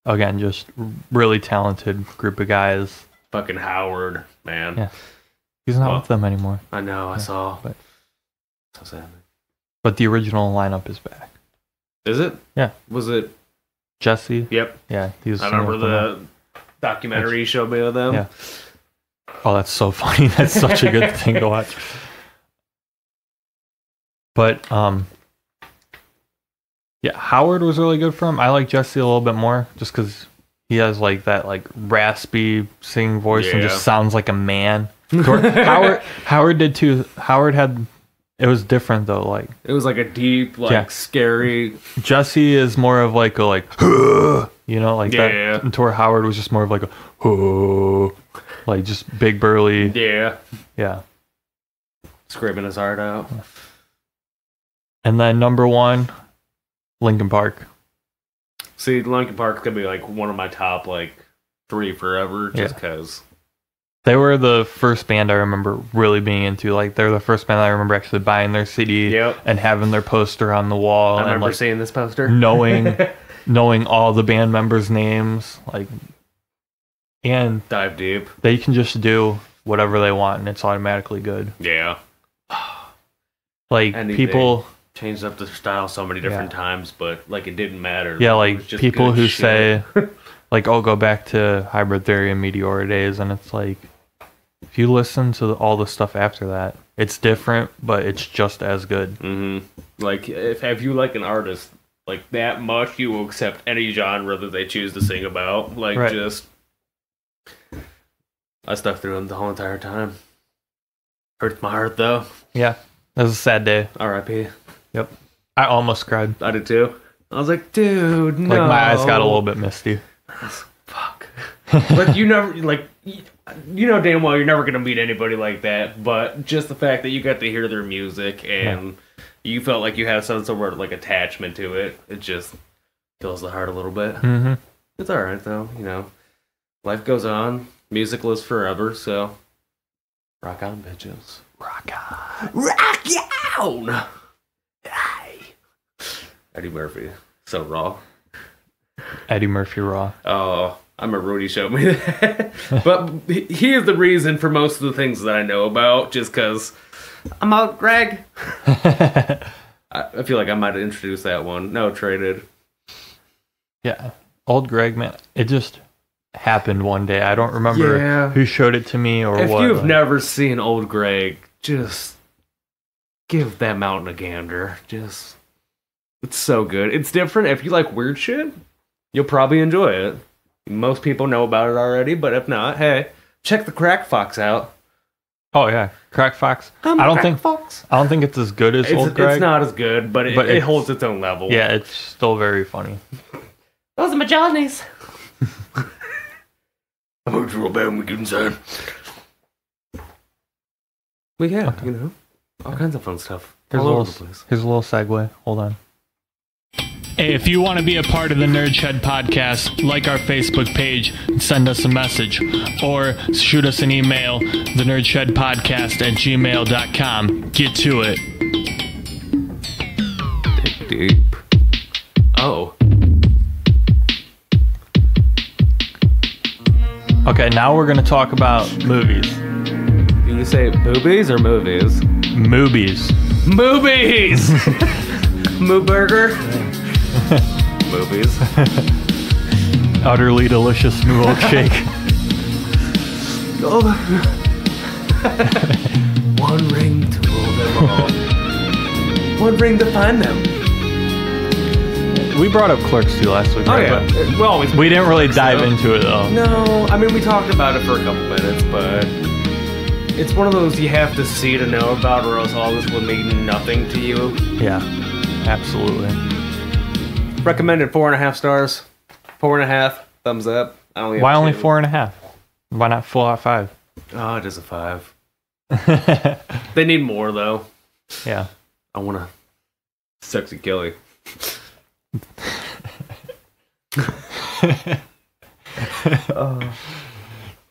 Again, just really talented group of guys. Fucking Howard, man. Yeah. He's not with them anymore. I know, I saw. But, so sad. But the original lineup is back. Is it? Yeah. Was it? Jesse? Yep. Yeah. I remember the documentary you showed me of them. Yeah. Oh, that's so funny. That's such a good thing to watch. But yeah, Howard was really good for him. I like Jesse a little bit more just because he has like that like raspy singing voice and just sounds like a man. Howard did too. Howard had, it was different though. Like it was like a deep, like scary. Jesse is more of like a like, you know, like that. Yeah. And to where Howard was just more of like a, like just big burly. Yeah. Yeah. Scraping his heart out. And then number 1, Linkin Park. See, Linkin Park could be like one of my top like 3 forever, just because. They were the first band I remember really being into. Like they're the first band I remember actually buying their CD and having their poster on the wall. I remember like, seeing this poster, knowing all the band members' names, like, and dive deep. They can just do whatever they want, and it's automatically good. Yeah, like people changed up the style so many different times, but like it didn't matter. Yeah, like people who say, like, "Oh, go back to Hybrid Theory and Meteor days," and it's like, if you listen to all the stuff after that, it's different, but it's just as good. Mm-hmm. Like, if you like an artist like that much, you will accept any genre that they choose to sing about. Like, just I stuck through them the whole entire time. Hurts my heart though. Yeah, it was a sad day. R.I.P. Yep, I almost cried. I did too. I was like, dude, no. Like my eyes got a little bit misty. Fuck. Like you never, like, you know damn well you're never gonna meet anybody like that. But just the fact that you got to hear their music and you felt like you had some sort of like attachment to it, it just fills the heart a little bit. Mm-hmm. It's all right though, you know. Life goes on. Music lives forever. So rock on, bitches. Rock on. Rock on. Hey. Eddie Murphy, so raw. Eddie Murphy raw. Oh, I remember Rudy showed me that. But he is the reason for most of the things that I know about, just because I'm out, Greg. I feel like I might have introduced that one. No, traded. Yeah, old Greg, man. It just happened one day. I don't remember who showed it to me or if what. If you've never seen old Greg, just give that mountain a gander. Just, it's so good. It's different. If you like weird shit, you'll probably enjoy it. Most people know about it already, but if not, hey, check the Crack Fox out. Oh yeah, Crack Fox. I don't think it's as good as old Greg. It's not as good, but it holds its own level. Yeah, it's still very funny. Those are my Johnnies. I'm a real bad weekend, son. We have, you know, all kinds of fun stuff. Here's a little segue. Hold on. Hey, if you want to be a part of the Nerd Shed podcast, like our Facebook page and send us a message. Or shoot us an email, thenerdshedpodcast@gmail.com. Get to it. Deep. Oh. Okay, now we're gonna talk about movies. Do you say boobies or movies? Movies. Movies! Moo burger? Movies. Utterly delicious milkshake. Oh. One ring to rule them all. One ring to find them. We brought up Clerks II last week, Oh right? yeah, We didn't really dive into it though. No, I mean we talked about it for a couple minutes, but it's one of those you have to see to know about, or else all this will mean nothing to you. Yeah, absolutely. Recommended 4.5 stars. 4.5 thumbs up. I only have Why only 2. 4.5? Why not 4 out of 5? Oh, it is a 5. They need more though. Yeah. I want a sexy Kelly.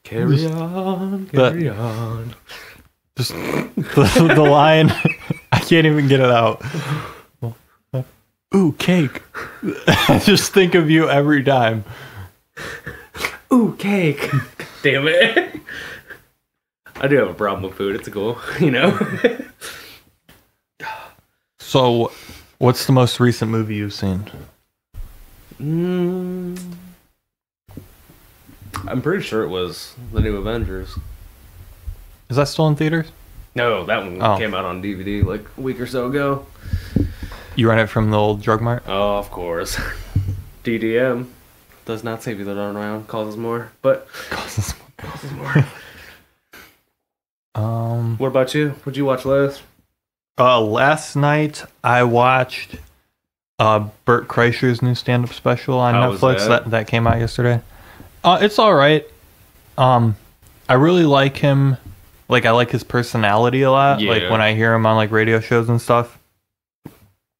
Carry on. Just the line. I can't even get it out. Ooh, cake. I just think of you every time. Ooh, cake. Damn it. I do have a problem with food. It's cool, you know? So, what's the most recent movie you've seen? I'm pretty sure it was the new Avengers. Is that still in theaters? No, that one came out on DVD like a week or so ago. You rent it from the old drug mart? Oh, of course. DDM does not save you the run around, causes more, but causes more. What about you? What'd you watch last? Last night I watched Bert Kreischer's new stand-up special on How was Netflix. That came out yesterday. It's all right. I really like him. Like, I like his personality a lot. Yeah. Like when I hear him on like radio shows and stuff.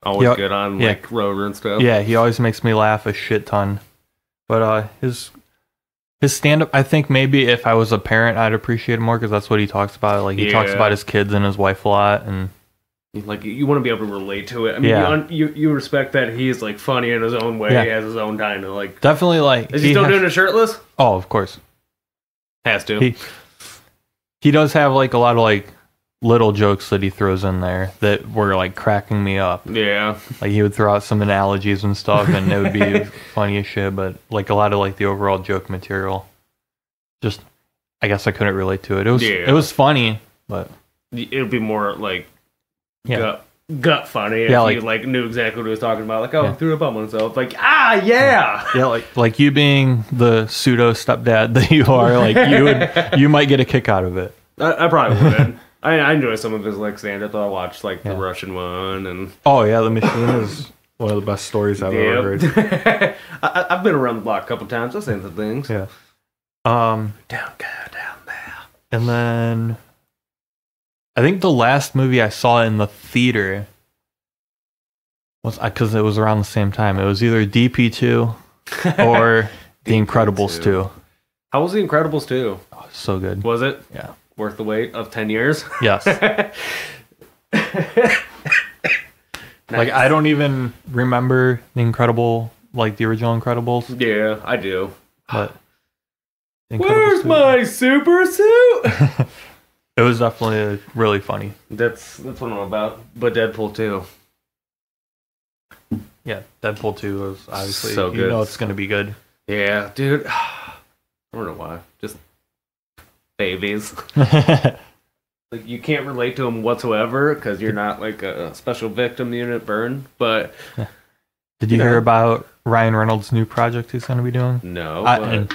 Always good on like Rover and stuff. Yeah, he always makes me laugh a shit ton. But his stand-up, I think maybe if I was a parent, I'd appreciate it more because that's what he talks about. Like he talks about his kids and his wife a lot, and like you want to be able to relate to it. I mean, you respect that he's like funny in his own way. Yeah. He has his own kind of like. definitely like. Is he still doing it shirtless? Oh, of course. Has to. He does have like a lot of like little jokes that he throws in there that were like cracking me up. Yeah. Like he would throw out some analogies and stuff, and it would be funny as shit. But like a lot of like the overall joke material, just I guess I couldn't relate to it. It was funny, but it would be more like yeah. gut funny if like, you like knew exactly what he was talking about. Like, he threw up on himself. Like, yeah, like you being the pseudo stepdad that you are, like you might get a kick out of it. I probably would. I enjoy some of his like stand-up. I watched like the Russian one and The Machine is one of the best stories I've ever heard. I've been around the block a couple times. I've seen some things. Yeah. Down there. And then I think the last movie I saw in the theater was because it was around the same time. It was either DP2 or The Incredibles 2. How was The Incredibles 2? Oh, so good. Was it? Yeah. Worth the wait of 10 years? Yes. Like I don't even remember the original Incredibles. Yeah, I do. But where's my super suit? It was definitely really funny. That's what I'm about. But Deadpool 2. Yeah, Deadpool 2 was obviously so good. You know it's gonna be good. Yeah, dude. I don't know why. Just babies. Like you can't relate to them whatsoever because you're not like a special victim unit burn. But did you hear about Ryan Reynolds' new project he's going to be doing? No. I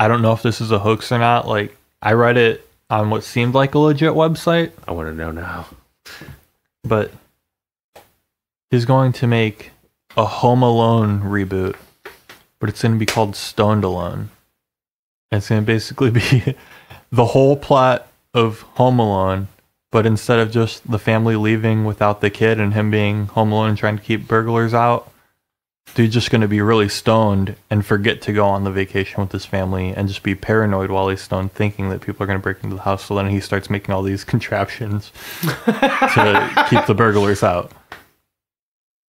don't know if this is a hoax or not. Like I read it on what seemed like a legit website. I want to know now. But he's going to make a Home Alone reboot, but it's going to be called Stoned Alone. And it's going to basically be the whole plot of Home Alone, but instead of just the family leaving without the kid and him being home alone and trying to keep burglars out, dude's just going to be really stoned and forget to go on the vacation with his family and just be paranoid while he's stoned, thinking that people are going to break into the house. So then he starts making all these contraptions to keep the burglars out.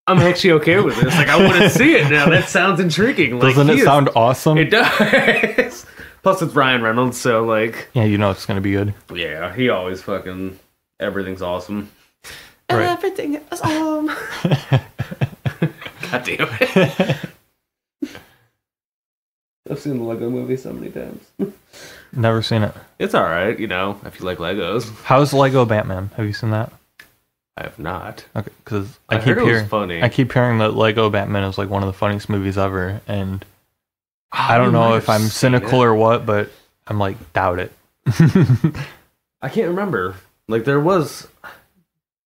I'm actually okay with this. Like, I want to see it now. That sounds intriguing. Like, Doesn't it sound awesome? It does. Plus, it's Ryan Reynolds, so like, Yeah, you know it's gonna be good. yeah, he always fucking everything's awesome. Right. Everything is awesome. God damn it! I've seen the Lego Movie so many times. Never seen it. It's all right, you know, if you like Legos. How's Lego Batman? Have you seen that? I have not. Okay, because I heard it was funny. I keep hearing that Lego Batman is like one of the funniest movies ever, and I don't know if I'm cynical or what, but I'm like, doubt it. I can't remember. Like, there was...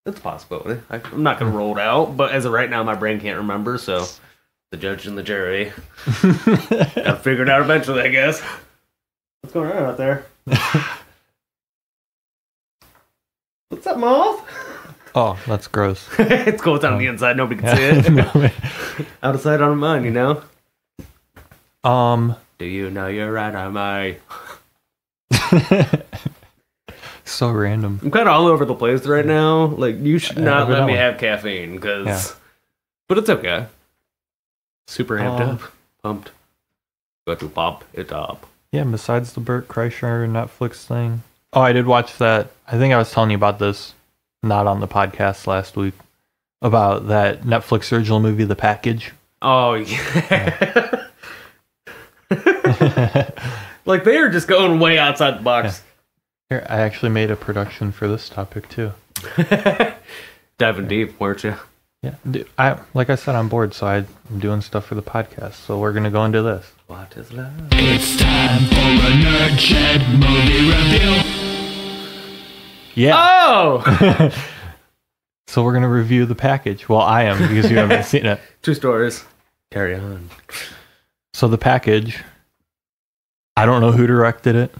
It's a possibility. I'm not going to roll it out, but as of right now, my brain can't remember, so the judge and the jury gotta figure it out eventually, I guess. What's going on out there? What's up, moth? Oh, that's gross. It's cool. It's on the inside. Nobody can see it. Out of sight, out of mind, you know? Do you know you're right on my... So random. I'm kind of all over the place right now. Like, you should not let me evidently. have caffeine, because... Yeah. But it's okay. Super amped up. Pumped. Got to pop it up. Yeah, besides the Burt Kreischer Netflix thing. Oh, I did watch that. I think I was telling you about this, not on the podcast last week, about that Netflix original movie, The Package. Oh, yeah. Like, they are just going way outside the box. Here, I actually made a production for this topic too. Diving deep, weren't you? Yeah, like I said, I'm bored, so I'm doing stuff for the podcast. So we're gonna go into this. What is love? It's time for a Nerd Shed movie review. Yeah. Oh! So we're gonna review The Package. Well, I am, because you haven't seen it. Two stories. Carry on. So The Package. I don't know who directed it.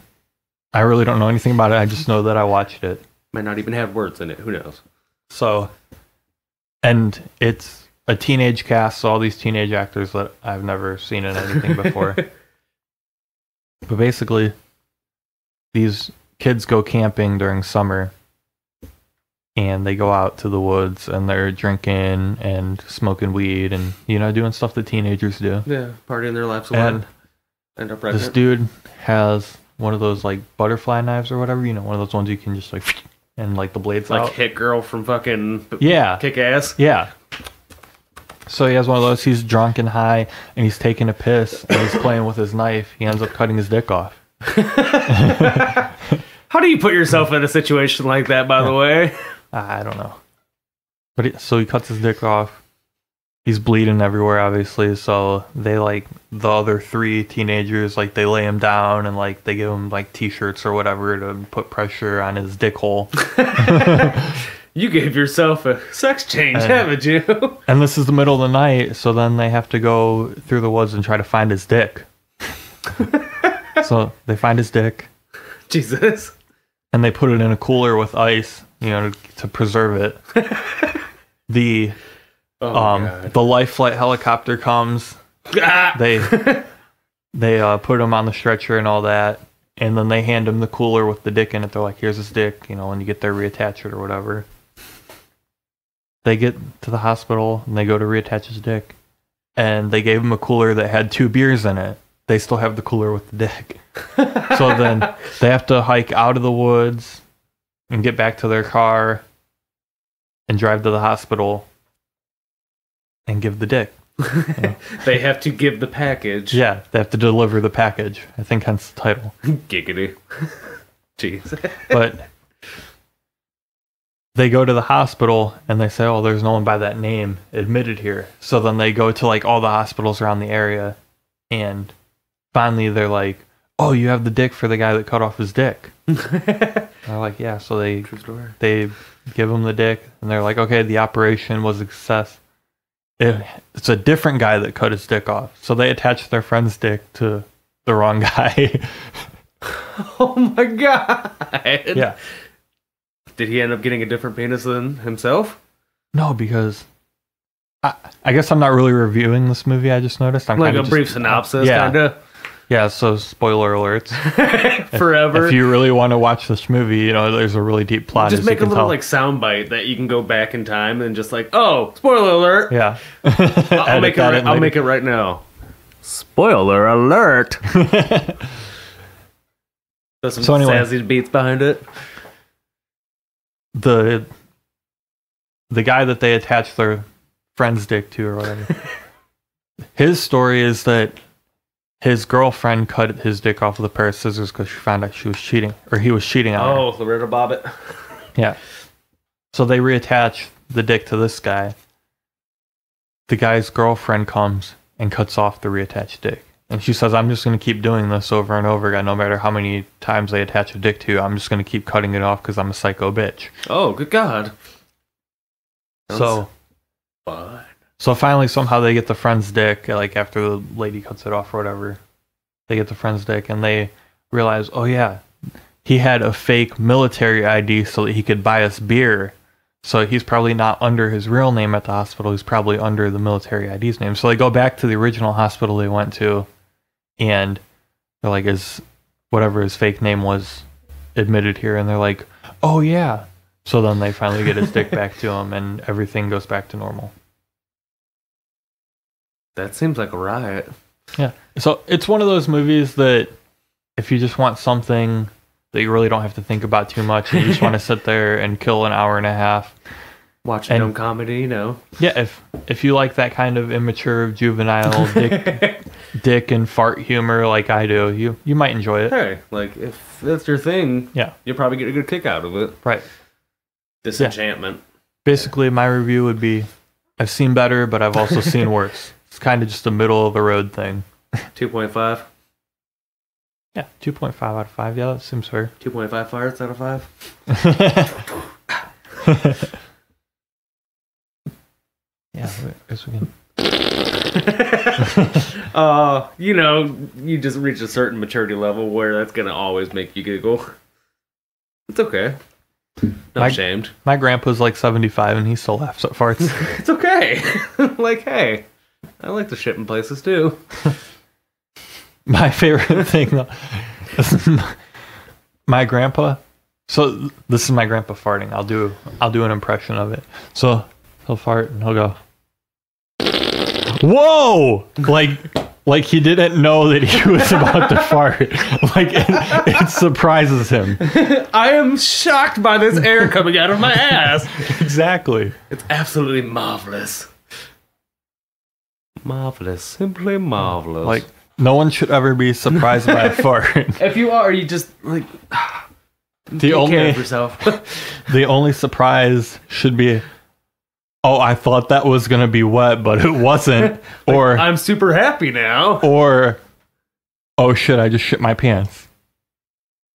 I really don't know anything about it. I just know that I watched it. Might not even have words in it. Who knows? So, and it's a teenage cast, so all these teenage actors that I've never seen in anything before. But basically, these kids go camping during summer, and they go out to the woods, and they're drinking and smoking weed and, you know, doing stuff that teenagers do. Yeah, partying their lives away. And End up pregnant. this dude has one of those, like, butterfly knives or whatever, you know, one of those ones you can just, like, and, like, the blade's like out. Hit Girl from fucking Yeah. Kick Ass. Yeah. So he has one of those. He's drunk and high, and he's taking a piss, and he's playing with his knife. He ends up cutting his dick off. How do you put yourself in a situation like that, by the way? I don't know. But so he cuts his dick off. He's bleeding everywhere, obviously. So they, like, the other three teenagers, like, they lay him down and, like, they give him, like, t-shirts or whatever to put pressure on his dick hole. You gave yourself a sex change, haven't you? And this is the middle of the night, so then they have to go through the woods and try to find his dick. So they find his dick. Jesus. And they put it in a cooler with ice, you know, to preserve it. The life flight helicopter comes. They put him on the stretcher and all that, and then they hand him the cooler with the dick in it. They're like, "Here's his dick," you know, when you get there, reattach it or whatever. They get to the hospital and they go to reattach his dick, and they gave him a cooler that had 2 beers in it. They still have the cooler with the dick. So then they have to hike out of the woods and get back to their car and drive to the hospital and give the dick. You know? They have to give the package. Yeah, they have to deliver the package. I think hence the title. Giggity. Jeez. But they go to the hospital and they say, "Oh, there's no one by that name admitted here." So then they go to, like, all the hospitals around the area, and finally they're like, "Oh, you have the dick for the guy that cut off his dick." They're like, "Yeah." So they give him the dick, and they're like, "Okay, the operation was a success. It's a different guy that cut his dick off." So they attached their friend's dick to the wrong guy. Oh my god. Yeah. Did he end up getting a different penis than himself? No, because I guess I'm not really reviewing this movie. I just noticed. I'm like kinda a brief synopsis, yeah. kind of. Yeah, so spoiler alerts. Forever. If you really want to watch this movie, you know, there's a really deep plot. Just as make you a can little tell. like soundbite that you can go back in time and just like, oh, spoiler alert. Yeah. I'll make it right now. Spoiler alert. There's some So anyway. sassy beats behind it. The guy that they attached their friend's dick to or whatever. His story is that his girlfriend cut his dick off with a pair of scissors because she found out she was cheating, or he was cheating on her. Oh, Loretta Bobbitt. Yeah. So they reattach the dick to this guy. The guy's girlfriend comes and cuts off the reattached dick. And she says, I'm just going to keep doing this over and over again, no matter how many times they attach a dick to you. I'm just going to keep cutting it off because I'm a psycho bitch. Oh, good God. So, Fun. so finally, somehow they get the friend's dick, like after the lady cuts it off or whatever. They get the friend's dick and they realize, oh yeah, he had a fake military ID so that he could buy us beer. So he's probably not under his real name at the hospital. He's probably under the military ID's name. So they go back to the original hospital they went to, and they're like, is whatever his fake name was admitted here? And they're like, oh yeah. So then they finally get his dick back to him, and everything goes back to normal. That seems like a riot. Yeah. So it's one of those movies that if you just want something that you really don't have to think about too much, and you just want to sit there and kill an hour and a half. Watch a dumb comedy, you know. Yeah, if you like that kind of immature, juvenile dick and fart humor like I do, you might enjoy it. Hey, like, if that's your thing, Yeah. you'll probably get a good kick out of it. Right. Disenchantment. Basically, my review would be, I've seen better, but I've also seen worse. It's kind of just a middle of the road thing. 2.5. Yeah, 2.5 out of 5. Yeah, that seems fair. 2.5 farts out of 5. Yeah, I guess we can. You know, you just reach a certain maturity level where that's gonna always make you giggle. It's okay. Not ashamed. My grandpa's like 75 and he still laughs at farts. It's okay. Like, hey, I like to shit in places too. My favorite thing, though, is my grandpa. So this is my grandpa farting. I'll do an impression of it. So he'll fart and he'll go, "Whoa!" Like he didn't know that he was about to fart. Like it surprises him. I am shocked by this air coming out of my ass. Exactly. It's absolutely marvelous. Marvelous. Simply marvelous. Like no one should ever be surprised by a fart. If you are, you just like The take care of yourself. The only surprise should be, oh, I thought that was gonna be wet, but it wasn't. Or I'm super happy now. Or, oh shit, I just shit my pants.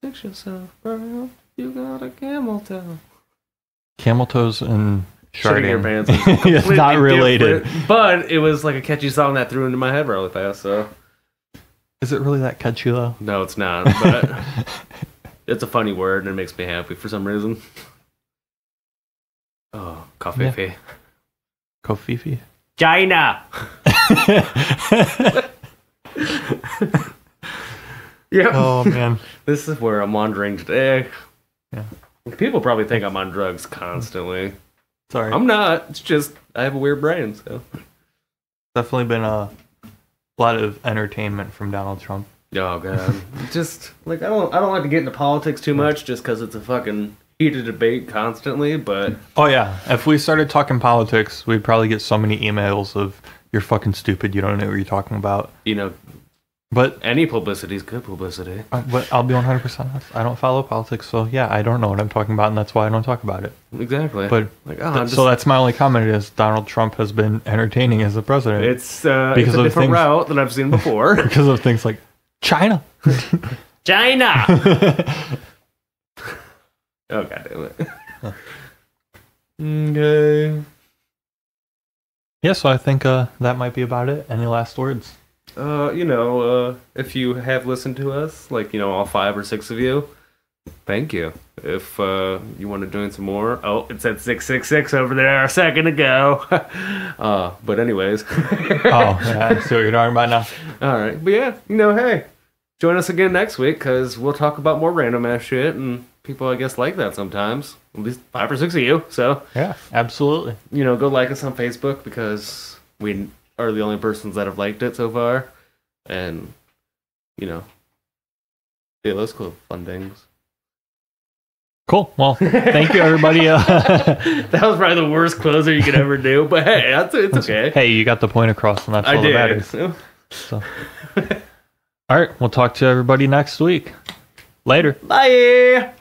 Fix yourself, bro. You got a camel toe. Camel toes and Shitting your sharding. pants. Is It's completely not related. different, but it was like a catchy song that threw into my head really fast. So Is it really that catchy though? no, it's not. But it's a funny word and it makes me happy for some reason. Oh, coffee. Yeah. Kofifi? China. Yeah. Oh man. This is where I'm wandering today. Yeah. People probably think I'm on drugs constantly. Sorry. I'm not. It's just I have a weird brain. So Definitely been a lot of entertainment from Donald Trump. oh god, just like I don't like to get into politics too much, just because it's a fucking heated debate constantly. But Oh yeah. If we started talking politics, we'd probably get so many emails of "you're fucking stupid. You don't know what you're talking about." you know, But any publicity is good publicity. But I'll be 100% honest. I don't follow politics, so yeah, I don't know what I'm talking about, and that's why I don't talk about it. Exactly. But like, I'm so that's my only comment is Donald Trump has been entertaining as a president it's because a of different things- route than I've seen before. because of things like China. China. Oh god damn it. Okay. Yeah, so I think that might be about it. Any last words? If you have listened to us, like, all 5 or 6 of you, thank you. If you want to join some more, oh, it said 666 over there a second ago. But anyways. Oh, yeah, I see what you're talking about now. All right. But yeah, hey, join us again next week because we'll talk about more random ass shit and people, I guess, like that sometimes. At least 5 or 6 of you. So, Yeah, absolutely. go like us on Facebook because we are the only persons that have liked it so far. And, Yeah, those cool fun things. Cool. Well, thank you, everybody. That was probably the worst closer you could ever do, but hey, it's okay. Hey, you got the point across, and that's all that matters. So. All right, we'll talk to everybody next week. Later. Bye.